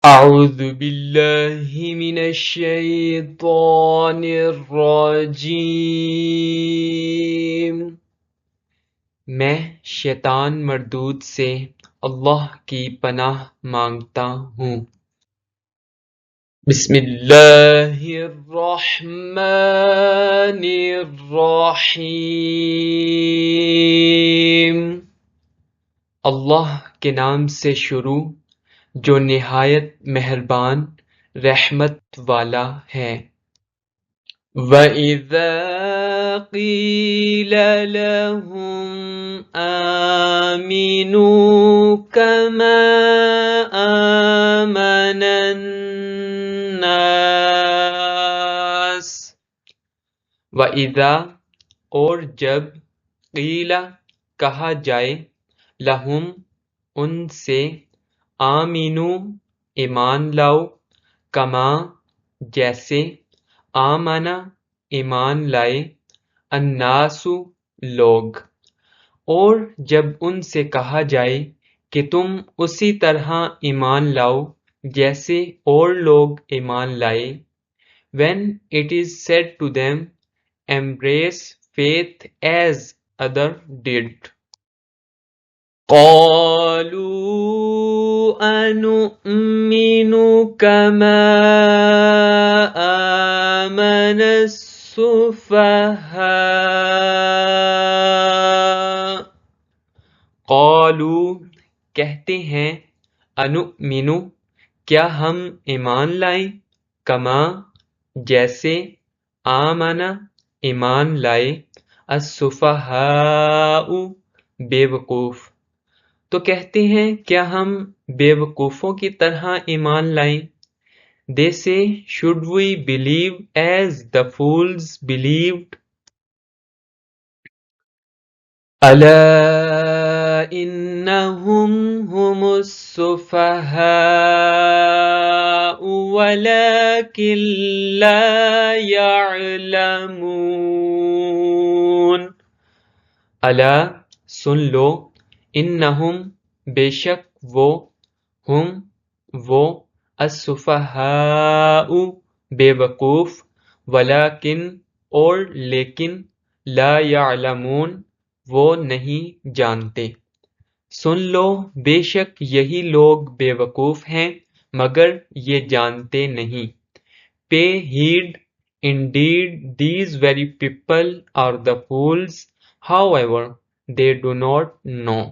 أعوذ بالله من الشيطان الرجيم میں شیطان مردود سے اللہ کی پناہ مانگتا ہوں۔ بسم اللہ الرحمن الرحیم، اللہ کے نام سے شروع جو نہایت مہربان رحمت والا ہے۔ وَإِذَا قِيلَ لَهُمْ آمِنُوا كَمَا آمَنَ النَّاسُ، وَإِذَا اور جب قیل کہا جائے لہم ان سے آمینو ایمان لاؤ، کما جیسے آمنا ایمان لائے، الناس لوگ، اور جب ان سے کہا جائے کہ تم اسی طرح ایمان لاؤ جیسے اور لوگ ایمان لائے، when it is said to them embrace faith as other did، قالوا أنؤمن كما آمن السفهاء، قالوا کہتے ہیں، انؤمن کیا ہم ایمان لائیں، کما جیسے آمنا ایمان لائے، السفہاء بے وقوف، تو کہتے ہیں کیا ہم بے وقوفوں کی طرح ایمان لائیں؟ They say, should we believe as the fools believed؟ أَلَا إِنَّهُمْ هُمُ السُّفَهَاءُ وَلَكِنْ لَا يَعْلَمُونَ، أَلَا سن لو، انہم بے شک وہ، ہم وہ، السفہاء بے وقوف، ولیکن اور لیکن، لا یعلمون وہ نہیں جانتے۔ سن لو بے شک یہی لوگ بے وقوف ہیں مگر یہ جانتے نہیں۔ Pay heed, indeed these very people are the fools, however they do not know۔